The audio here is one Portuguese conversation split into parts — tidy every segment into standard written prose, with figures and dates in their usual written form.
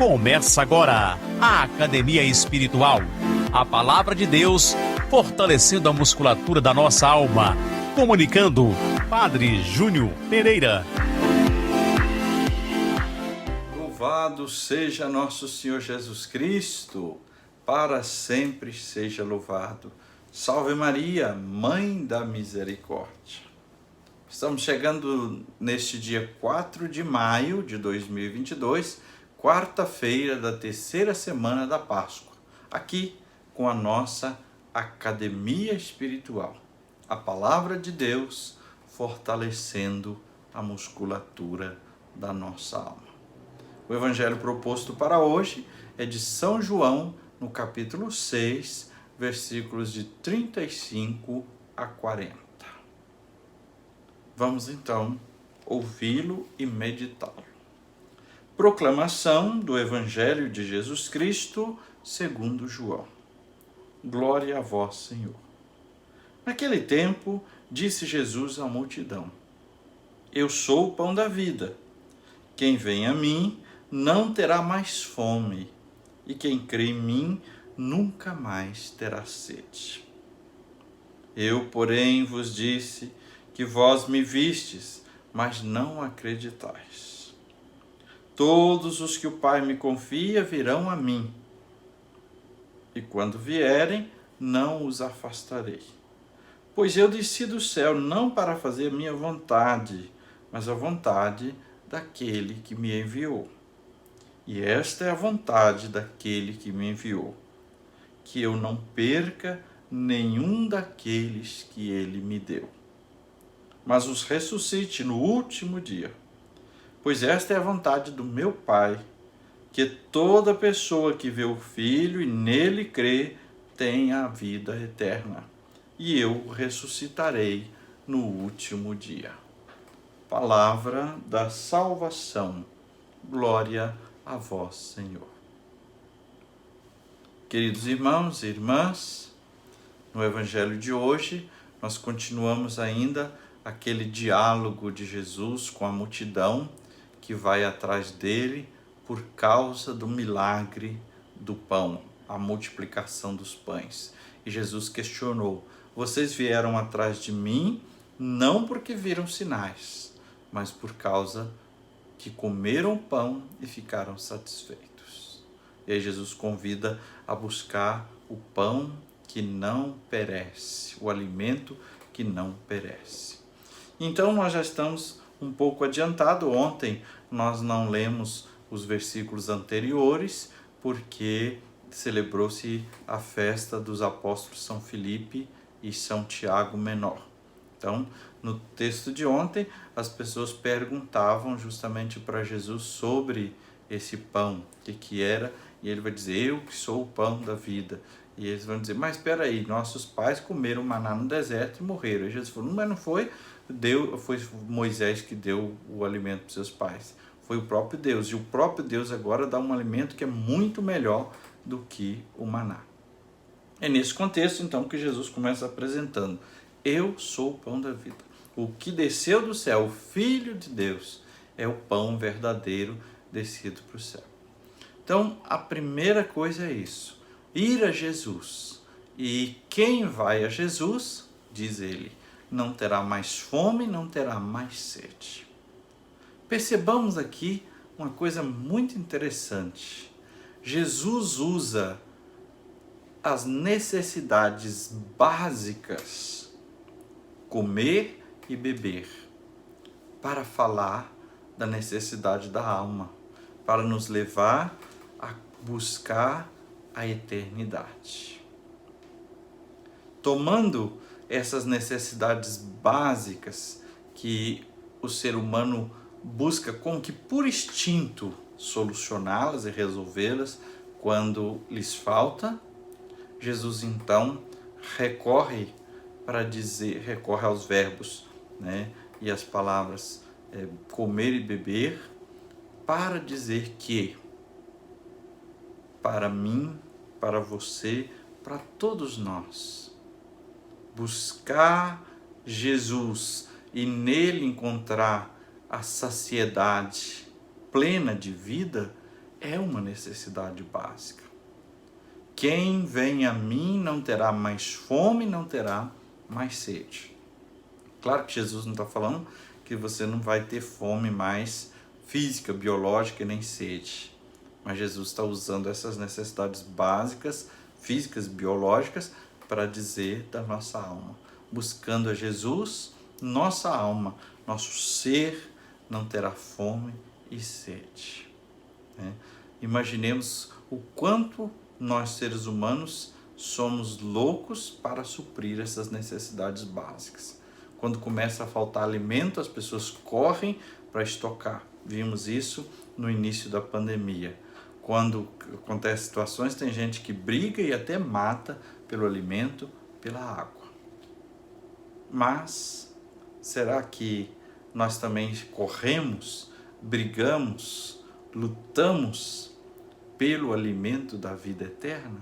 Começa agora a Academia Espiritual. A Palavra de Deus fortalecendo a musculatura da nossa alma. Comunicando, Padre Júnior Pereira. Louvado seja nosso Senhor Jesus Cristo, para sempre seja louvado. Salve Maria, Mãe da Misericórdia. Estamos chegando neste dia 4 de maio de 2022, quarta-feira da terceira semana da Páscoa, aqui com a nossa Academia Espiritual. A Palavra de Deus fortalecendo a musculatura da nossa alma. O evangelho proposto para hoje é de São João, no capítulo 6, versículos de 35 a 40. Vamos então ouvi-lo e meditá-lo. Proclamação do Evangelho de Jesus Cristo segundo João. Glória a vós, Senhor. Naquele tempo, disse Jesus à multidão: Eu sou o pão da vida. Quem vem a mim não terá mais fome, e quem crê em mim nunca mais terá sede. Eu, porém, vos disse que vós me vistes, mas não acreditais. Todos os que o Pai me confia virão a mim, e quando vierem, não os afastarei. Pois eu desci do céu não para fazer a minha vontade, mas a vontade daquele que me enviou. E esta é a vontade daquele que me enviou, que eu não perca nenhum daqueles que ele me deu, mas os ressuscite no último dia. Pois esta é a vontade do meu Pai, que toda pessoa que vê o Filho e nele crê tenha a vida eterna, e eu o ressuscitarei no último dia. Palavra da salvação. Glória a vós, Senhor. Queridos irmãos e irmãs, no Evangelho de hoje, nós continuamos ainda aquele diálogo de Jesus com a multidão que vai atrás dele por causa do milagre do pão, a multiplicação dos pães. E Jesus questionou: vocês vieram atrás de mim não porque viram sinais, mas por causa que comeram pão e ficaram satisfeitos. E aí Jesus convida a buscar o pão que não perece, o alimento que não perece. Então nós já estamos um pouco adiantado. Ontem nós não lemos os versículos anteriores porque celebrou-se a festa dos apóstolos São Filipe e São Tiago Menor. Então, no texto de ontem, as pessoas perguntavam justamente para Jesus sobre esse pão, o que era, e ele vai dizer: eu que sou o pão da vida. E eles vão dizer: mas espera aí, nossos pais comeram maná no deserto e morreram. E Jesus falou: mas não foi foi Moisés que deu o alimento para os seus pais, foi o próprio Deus. E o próprio Deus agora dá um alimento que é muito melhor do que o maná. É nesse contexto, então, que Jesus começa apresentando: eu sou o pão da vida. O que desceu do céu, o Filho de Deus, é o pão verdadeiro descido para o céu. Então, a primeira coisa é isso: ir a Jesus. E quem vai a Jesus, diz ele, não terá mais fome, não terá mais sede. Percebamos aqui uma coisa muito interessante. Jesus usa as necessidades básicas, comer e beber, para falar da necessidade da alma, para nos levar a buscar a eternidade. Tomando essas necessidades básicas que o ser humano busca como que por instinto solucioná-las e resolvê-las quando lhes falta, Jesus então recorre aos verbos, e as palavras comer e beber, para dizer que para mim, para você, para todos nós, buscar Jesus e nele encontrar a saciedade plena de vida é uma necessidade básica. Quem vem a mim não terá mais fome, não terá mais sede. Claro que Jesus não está falando que você não vai ter fome mais física, biológica, nem sede. Mas Jesus está usando essas necessidades básicas, físicas, biológicas, para dizer da nossa alma. Buscando a Jesus, nossa alma, nosso ser não terá fome e sede. Imaginemos o quanto nós, seres humanos, somos loucos para suprir essas necessidades básicas. Quando começa a faltar alimento, as pessoas correm para estocar. Vimos isso no início da pandemia. Quando acontecem situações, tem gente que briga e até mata pelo alimento, pela água. Mas será que nós também corremos, brigamos, lutamos pelo alimento da vida eterna?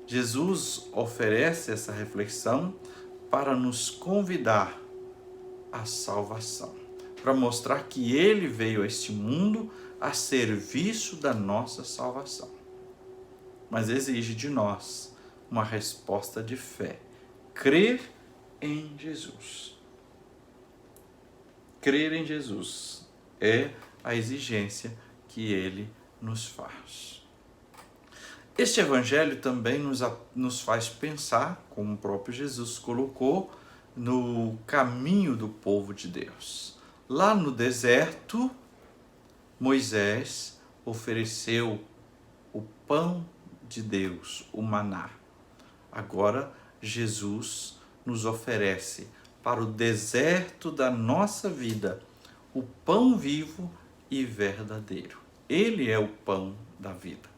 Jesus oferece essa reflexão para nos convidar à salvação, para mostrar que Ele veio a este mundo a serviço da nossa salvação. Mas exige de nós uma resposta de fé, crer em Jesus. Crer em Jesus é a exigência que Ele nos faz. Este evangelho também nos faz pensar, como o próprio Jesus colocou, no caminho do povo de Deus. Lá no deserto, Moisés ofereceu o pão de Deus, o maná. Agora, Jesus nos oferece para o deserto da nossa vida o pão vivo e verdadeiro. Ele é o pão da vida.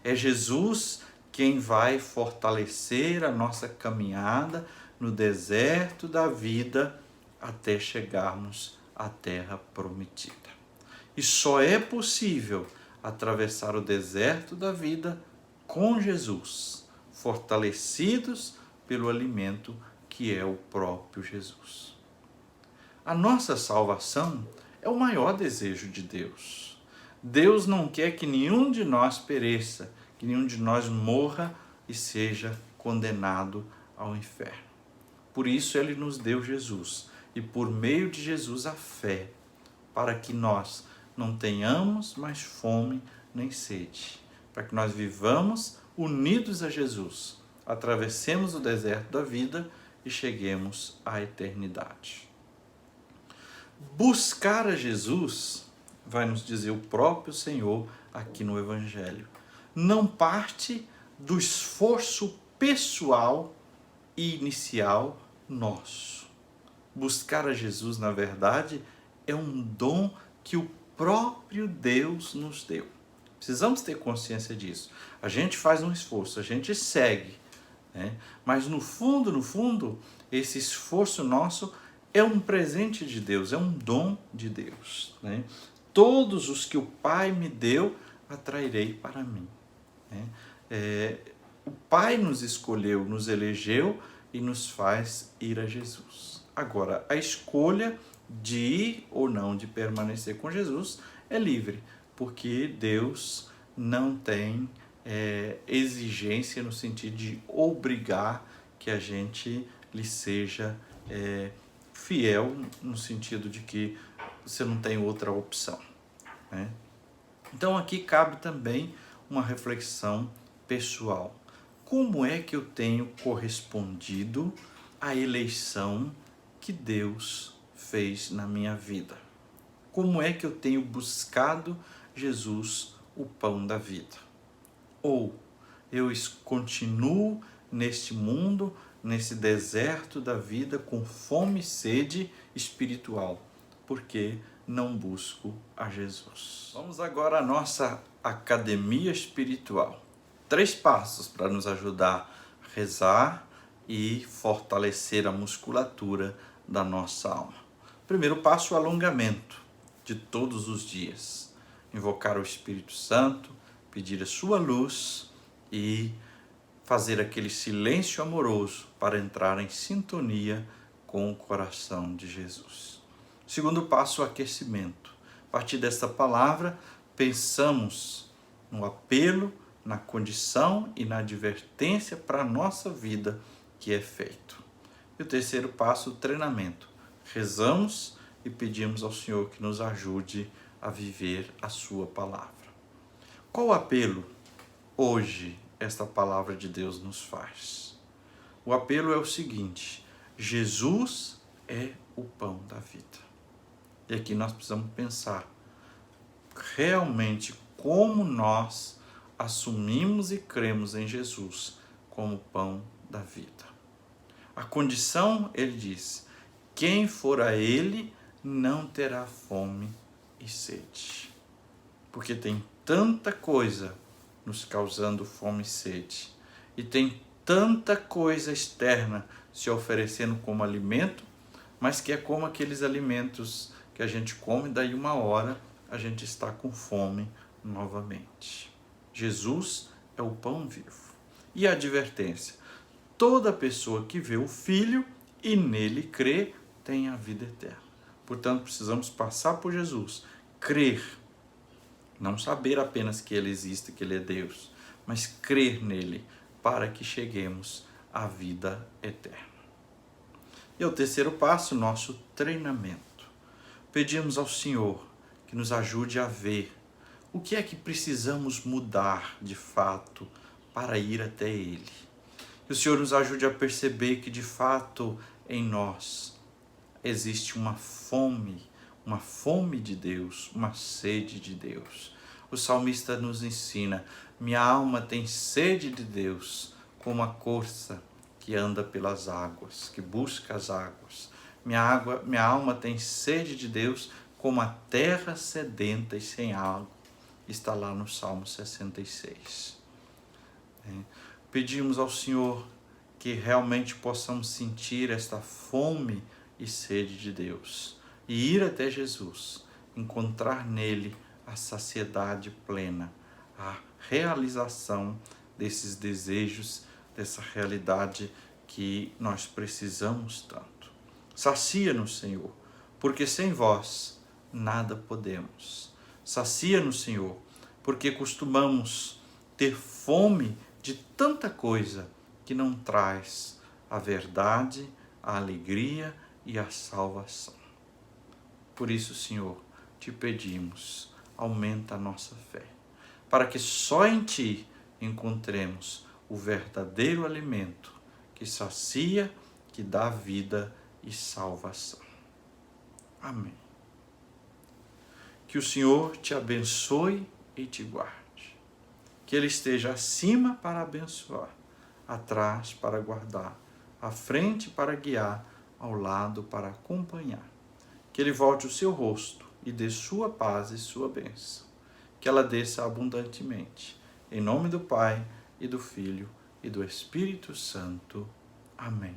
É Jesus quem vai fortalecer a nossa caminhada no deserto da vida até chegarmos à terra prometida. E só é possível atravessar o deserto da vida com Jesus, fortalecidos pelo alimento que é o próprio Jesus. A nossa salvação é o maior desejo de Deus. Deus não quer que nenhum de nós pereça, que nenhum de nós morra e seja condenado ao inferno. Por isso Ele nos deu Jesus, e por meio de Jesus a fé, para que nós não tenhamos mais fome nem sede, para que nós vivamos unidos a Jesus, atravessemos o deserto da vida e cheguemos à eternidade. Buscar a Jesus, vai nos dizer o próprio Senhor aqui no Evangelho, não parte do esforço pessoal e inicial nosso. Buscar a Jesus, na verdade, é um dom que o próprio Deus nos deu. Precisamos ter consciência disso. A gente faz um esforço, a gente segue, mas no fundo, esse esforço nosso é um presente de Deus, é um dom de Deus. Todos os que o Pai me deu, atrairei para mim. O Pai nos escolheu, nos elegeu e nos faz ir a Jesus. Agora, a escolha de ir ou não, de permanecer com Jesus, é livre, porque Deus não tem exigência no sentido de obrigar que a gente lhe seja fiel, no sentido de que você não tem outra opção. Então aqui cabe também uma reflexão pessoal. Como é que eu tenho correspondido à eleição que Deus fez na minha vida? Como é que eu tenho buscado Jesus, o pão da vida? Ou eu continuo neste mundo, nesse deserto da vida, com fome e sede espiritual, porque não busco a Jesus. Vamos agora à nossa academia espiritual. 3 passos para nos ajudar a rezar e fortalecer a musculatura da nossa alma. Primeiro passo, o alongamento de todos os dias. Invocar o Espírito Santo, pedir a sua luz e fazer aquele silêncio amoroso para entrar em sintonia com o coração de Jesus. Segundo passo, o aquecimento. A partir desta palavra, pensamos no apelo, na condição e na advertência para a nossa vida que é feito. E o terceiro passo, o treinamento. Rezamos e pedimos ao Senhor que nos ajude a viver a sua palavra. Qual o apelo hoje esta palavra de Deus nos faz? O apelo é o seguinte: Jesus é o pão da vida. E aqui nós precisamos pensar realmente como nós assumimos e cremos em Jesus como pão da vida. A condição, ele diz, quem for a ele não terá fome e sede. Porque tem tanta coisa nos causando fome e sede. E tem tanta coisa externa se oferecendo como alimento, mas que é como aqueles alimentos que a gente come, daí uma hora a gente está com fome novamente. Jesus é o pão vivo. E a advertência: toda pessoa que vê o Filho e nele crê tem a vida eterna. Portanto, precisamos passar por Jesus, crer, não saber apenas que ele existe, que ele é Deus, mas crer nele para que cheguemos à vida eterna. E o terceiro passo, nosso treinamento. Pedimos ao Senhor que nos ajude a ver o que é que precisamos mudar de fato para ir até Ele. Que o Senhor nos ajude a perceber que de fato em nós existe uma fome de Deus, uma sede de Deus. O salmista nos ensina: minha alma tem sede de Deus, como a corça que anda pelas águas, que busca as águas. Minha alma tem sede de Deus, como a terra sedenta e sem água. Está lá no Salmo 66. Pedimos ao Senhor que realmente possamos sentir esta fome e sede de Deus e ir até Jesus, encontrar nele a saciedade plena, a realização desses desejos, dessa realidade que nós precisamos tanto. Sacia-nos, Senhor, porque sem vós nada podemos. Sacia-nos, Senhor, porque costumamos ter fome de tanta coisa que não traz a verdade, a alegria e a salvação. Por isso, Senhor, te pedimos, aumenta a nossa fé, para que só em Ti encontremos o verdadeiro alimento que sacia, que dá vida e salvação. Amém. Que o Senhor te abençoe e te guarde. Que Ele esteja acima para abençoar, atrás para guardar, à frente para guiar, ao lado para acompanhar. Que Ele volte o seu rosto e dê sua paz e sua bênção. Que ela desça abundantemente. Em nome do Pai, e do Filho, e do Espírito Santo. Amém.